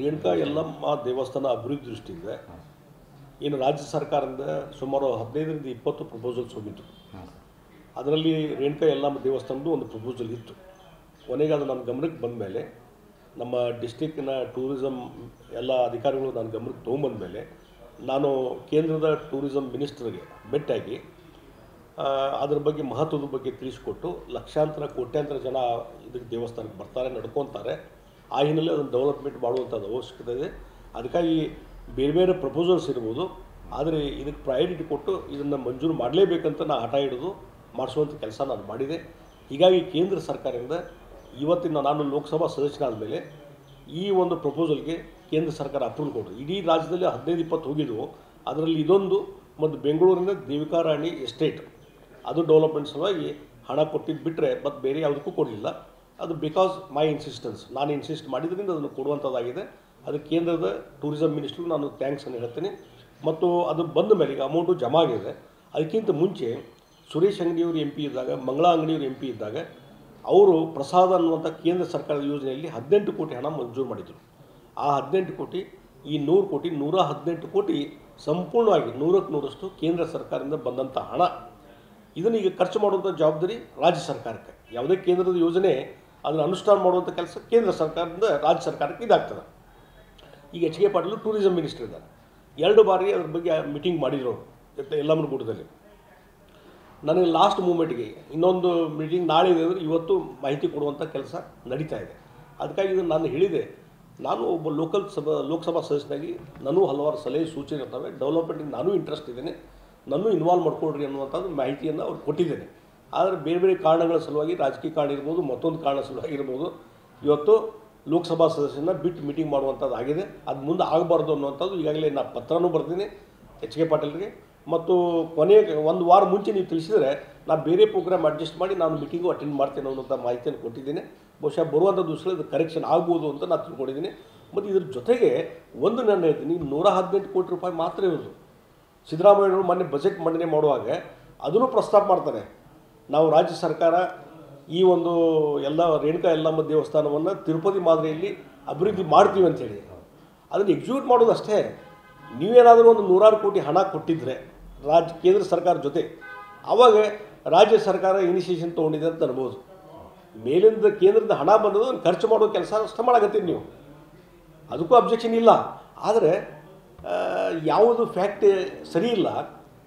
ರೇಣುಕಾ ಯಲ್ಲಮ್ಮ ದೇವಸ್ಥಾನ ಅಭಿವೃದ್ಧಿ ದೃಷ್ಟಿಯಿಂದ ಏನು ರಾಜ್ಯ ಸರ್ಕಾರದಿಂದ ಸುಮಾರು 15ರಿಂದ 20 ಪ್ರಪೋಸಲ್ಸ್ ಹೋಗಿತ್ತು. ಅದರಲ್ಲಿ ರೇಣುಕಾ ಯಲ್ಲಮ್ಮ ದೇವಸ್ಥಾನದ್ದು ಒಂದು ಪ್ರಪೋಸಲ್ ಇತ್ತು. ಕೊನೆಗೆ ಅದು ನನ್ನ ಗಮನಕ್ಕೆ ಬಂದ ಮೇಲೆ ನಮ್ಮ ಡಿಸ್ಟ್ರಿಕ್ಕಿನ ಟೂರಿಸಮ್ ಎಲ್ಲ ಅಧಿಕಾರಿಗಳು ನನ್ನ ಗಮನಕ್ಕೆ ತೊಗೊಂಬಂದ ಮೇಲೆ ನಾನು ಕೇಂದ್ರದ ಟೂರಿಸಮ್ ಮಿನಿಸ್ಟರ್ಗೆ ಭೇಟಿಯಾಗಿ ಅದ್ರ ಬಗ್ಗೆ ಮಹತ್ವದ ಬಗ್ಗೆ ತಿಳಿಸಿಕೊಟ್ಟು ಲಕ್ಷಾಂತರ ಕೋಟ್ಯಾಂತರ ಜನ ಇದಕ್ಕೆ ದೇವಸ್ಥಾನಕ್ಕೆ ಬರ್ತಾರೆ, ನಡ್ಕೊತಾರೆ. ಆ ಹಿನ್ನೆಲೆ ಅದನ್ನು ಡೆವಲಪ್ಮೆಂಟ್ ಮಾಡುವಂಥದ್ದು ಅವಶ್ಯಕತೆ ಇದೆ. ಅದಕ್ಕಾಗಿ ಬೇರೆ ಬೇರೆ ಪ್ರಪೋಸಲ್ಸ್ ಇರ್ಬೋದು, ಆದರೆ ಇದಕ್ಕೆ ಪ್ರಯಾರಿಟಿ ಕೊಟ್ಟು ಇದನ್ನು ಮಂಜೂರು ಮಾಡಲೇಬೇಕಂತ ನಾನು ಹಠ ಹಿಡಿದು ಮಾಡಿಸುವಂಥ ಕೆಲಸ ನಾನು ಮಾಡಿದೆ. ಹೀಗಾಗಿ ಕೇಂದ್ರ ಸರ್ಕಾರದಿಂದ ಇವತ್ತಿನ ನಾನು ಲೋಕಸಭಾ ಸದಸ್ಯನಾದ ಮೇಲೆ ಈ ಒಂದು ಪ್ರಪೋಸಲ್ಗೆ ಕೇಂದ್ರ ಸರ್ಕಾರ ಅಪ್ರೂವಲ್ ಕೊಟ್ಟರು. ಇಡೀ ರಾಜ್ಯದಲ್ಲಿ 15-20 ಹೋಗಿದ್ವು. ಅದರಲ್ಲಿ ಇದೊಂದು ಮತ್ತು ಬೆಂಗಳೂರಿನ ದೇವಿಕಾ ರಾಣಿ ಎಸ್ಟೇಟ್ ಅದು ಡೆವಲಪ್ಮೆಂಟ್ ಸಲುವಾಗಿ ಹಣ ಕೊಟ್ಟಿದ್ದು ಬಿಟ್ಟರೆ ಮತ್ತು ಬೇರೆ ಯಾವುದಕ್ಕೂ ಕೊಡಲಿಲ್ಲ. ಅದು ಬಿಕಾಸ್ ಮೈ ಇನ್ಸಿಸ್ಟೆನ್ಸ್, ನಾನು ಇನ್ಸಿಸ್ಟ್ ಮಾಡಿದ್ರಿಂದ ಅದನ್ನು ಕೊಡುವಂಥದ್ದಾಗಿದೆ. ಅದಕ್ಕೆ ಕೇಂದ್ರದ ಟೂರಿಸಮ್ ಮಿನಿಸ್ಟ್ರಿಗೆ ನಾನು ಥ್ಯಾಂಕ್ಸನ್ನು ಹೇಳ್ತೀನಿ. ಮತ್ತು ಅದು ಬಂದ ಮೇಲೆ ಈಗ ಅಮೌಂಟು ಜಮಾ ಆಗಿದೆ. ಅದಕ್ಕಿಂತ ಮುಂಚೆ ಸುರೇಶ್ ಅಂಗಡಿಯವರು MP ಇದ್ದಾಗ, ಮಂಗಳಾ ಅಂಗಡಿಯವರು MP ಇದ್ದಾಗ ಅವರು ಪ್ರಸಾದ ಅನ್ನುವಂಥ ಕೇಂದ್ರ ಸರ್ಕಾರದ ಯೋಜನೆಯಲ್ಲಿ 18 ಕೋಟಿ ಹಣ ಮಂಜೂರು ಮಾಡಿದರು. ಆ 18 ಕೋಟಿ ಈ 100 ಕೋಟಿ 118 ಕೋಟಿ ಸಂಪೂರ್ಣವಾಗಿ 100ಕ್ಕೆ 100ರಷ್ಟು ಕೇಂದ್ರ ಸರ್ಕಾರದಿಂದ ಬಂದಂಥ ಹಣ. ಇದನ್ನು ಈಗ ಖರ್ಚು ಮಾಡುವಂಥ ಜವಾಬ್ದಾರಿ ರಾಜ್ಯ ಸರ್ಕಾರಕ್ಕೆ. ಯಾವುದೇ ಕೇಂದ್ರದ ಯೋಜನೆ ಅದನ್ನು ಅನುಷ್ಠಾನ ಮಾಡುವಂಥ ಕೆಲಸ ಕೇಂದ್ರ ಸರ್ಕಾರದಿಂದ ರಾಜ್ಯ ಸರ್ಕಾರಕ್ಕೆ ಇದಾಗ್ತದೆ. ಈಗ H.K. ಪಾಟೀಲ್ ಟೂರಿಸಮ್ ಮಿನಿಸ್ಟರ್ ಇದ್ದಾರೆ. 2 ಬಾರಿ ಅದ್ರ ಬಗ್ಗೆ ಮೀಟಿಂಗ್ ಮಾಡಿದ್ರು ಯಲ್ಲಮ್ಮನಗುಡ್ಡದಲ್ಲಿ. ನನಗೆ ಲಾಸ್ಟ್ ಮೂಮೆಂಟ್ಗೆ ಇನ್ನೊಂದು ಮೀಟಿಂಗ್ ನಾಳೆ ಇದೆ ಅಂದರೆ ಇವತ್ತು ಮಾಹಿತಿ ಕೊಡುವಂಥ ಕೆಲಸ ನಡೀತಾ ಇದೆ. ಅದಕ್ಕಾಗಿ ಇದನ್ನು ನಾನು ಹೇಳಿದೆ, ನಾನು ಒಬ್ಬ ಲೋಕಸಭಾ ಸದಸ್ಯನಾಗಿ ನನಗೂ ಹಲವಾರು ಸಲಹೆ ಸೂಚನೆ ಇರ್ತವೆ. ಡೆವಲಪ್ಮೆಂಟಿಗೆ ನಾನೂ ಇಂಟ್ರೆಸ್ಟ್ ಇದ್ದೇನೆ, ನನ್ನೂ ಇನ್ವಾಲ್ವ್ ಮಾಡ್ಕೊಳ್ರಿ ಅನ್ನುವಂಥದ್ದು ಮಾಹಿತಿಯನ್ನು ಅವ್ರು ಕೊಟ್ಟಿದ್ದೇನೆ. ಆದರೆ ಬೇರೆ ಬೇರೆ ಕಾರಣಗಳ ಸಲುವಾಗಿ, ರಾಜಕೀಯ ಕಾರಣ ಇರ್ಬೋದು, ಮತ್ತೊಂದು ಕಾರಣ ಸಲುವಾಗಿ ಇರ್ಬೋದು, ಇವತ್ತು ಲೋಕಸಭಾ ಸದಸ್ಯನ ಬಿಟ್ಟು ಮೀಟಿಂಗ್ ಮಾಡುವಂಥದ್ದು ಆಗಿದೆ. ಅದು ಮುಂದೆ ಆಗಬಾರ್ದು ಅನ್ನುವಂಥದ್ದು ಈಗಾಗಲೇ ನಾನು ಪತ್ರನೂ ಬರ್ತೀನಿ H.K. ಪಾಟೀಲ್ರಿಗೆ. ಮತ್ತು ಕೊನೆಗೆ 1 ವಾರ ಮುಂಚೆ ನೀವು ತಿಳಿಸಿದರೆ ನಾನು ಬೇರೆ ಪ್ರೋಗ್ರಾಮ್ ಅಡ್ಜಸ್ಟ್ ಮಾಡಿ ನಾನು ಮೀಟಿಂಗು ಅಟೆಂಡ್ ಮಾಡ್ತೇನೆ ಅನ್ನೋಂಥ ಮಾಹಿತಿಯನ್ನು ಕೊಟ್ಟಿದ್ದೀನಿ. ಬಹುಶಃ ಬರುವಂಥ ದಿವಸದಲ್ಲಿ ಇದು ಕರೆಕ್ಷನ್ ಆಗ್ಬೋದು ಅಂತ ನಾನು ತಿಳ್ಕೊಂಡಿದ್ದೀನಿ. ಮತ್ತು ಇದ್ರ ಜೊತೆಗೆ ಒಂದು ನಾನು ಹೇಳ್ತೀನಿ, 118 ಕೋಟಿ ರೂಪಾಯಿ ಮಾತ್ರ ಇರೋದು. ಸಿದ್ದರಾಮಯ್ಯವರು ಮೊನ್ನೆ ಬಜೆಟ್ ಮಂಡನೆ ಮಾಡುವಾಗ ಅದನ್ನು ಪ್ರಸ್ತಾಪ ಮಾಡ್ತಾರೆ, ನಾವು ರಾಜ್ಯ ಸರ್ಕಾರ ಈ ಒಂದು ರೇಣುಕಾ ಯಲ್ಲಮ್ಮ ದೇವಸ್ಥಾನವನ್ನು ತಿರುಪತಿ ಮಾದರಿಯಲ್ಲಿ ಅಭಿವೃದ್ಧಿ ಮಾಡ್ತೀವಿ ಅಂಥೇಳಿ. ಅದನ್ನು ಎಕ್ಸಿಕ್ಯೂಟ್ ಮಾಡೋದು ಅಷ್ಟೇ. ನೀವೇನಾದರೂ ಒಂದು 100 ಕೋಟಿ ಹಣ ಕೊಟ್ಟಿದ್ದರೆ ಕೇಂದ್ರ ಸರ್ಕಾರ ಜೊತೆ, ಆವಾಗ ರಾಜ್ಯ ಸರ್ಕಾರ ಇನಿಷಿಯೇಷನ್ ತೊಗೊಂಡಿದೆ ಅಂತ ಅನ್ಬೋದು. ಮೇಲಿಂದ ಕೇಂದ್ರದ ಹಣ ಬಂದದ್ದು ಅದನ್ನು ಖರ್ಚು ಮಾಡೋ ಕೆಲಸ ಅಷ್ಟೇ ಮಾಡಕತ್ತೀರಿ ನೀವು, ಅದಕ್ಕೂ ಅಬ್ಜೆಕ್ಷನ್ ಇಲ್ಲ. ಆದರೆ ಯಾವುದು ಫ್ಯಾಕ್ಟ್ ಸರಿ ಇಲ್ಲ.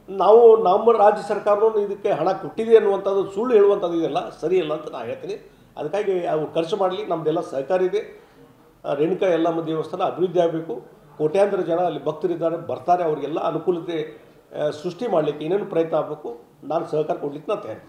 ನಾವು ನಮ್ಮ ರಾಜ್ಯ ಸರ್ಕಾರವನ್ನು ಇದಕ್ಕೆ ಹಣ ಕೊಟ್ಟಿದೆ ಅನ್ನುವಂಥದ್ದು ಸುಳ್ಳು ಹೇಳುವಂಥದ್ದು ಇದೆಲ್ಲ ಸರಿ ಇಲ್ಲ ಅಂತ ನಾನು ಹೇಳ್ತೀನಿ. ಅದಕ್ಕಾಗಿ ಅವು ಖರ್ಚು ಮಾಡಲಿ, ನಮ್ಮದೆಲ್ಲ ಸಹಕಾರ ಇದೆ. ರೇಣುಕಾ ಯಲ್ಲಮ್ಮ ದೇವಸ್ಥಾನ ಅಭಿವೃದ್ಧಿ ಆಗಬೇಕು. ಕೋಟ್ಯಾಂತರ ಜನ ಅಲ್ಲಿ ಭಕ್ತರಿದ್ದಾರೆ, ಬರ್ತಾರೆ. ಅವರಿಗೆಲ್ಲ ಅನುಕೂಲತೆ ಸೃಷ್ಟಿ ಮಾಡಲಿಕ್ಕೆ ಏನೇನು ಪ್ರಯತ್ನ ಆಗಬೇಕು ನಾನು ಸಹಕಾರ ಕೊಡಲಿಕ್ಕೆ ನಾನು ತಯಾರಿ.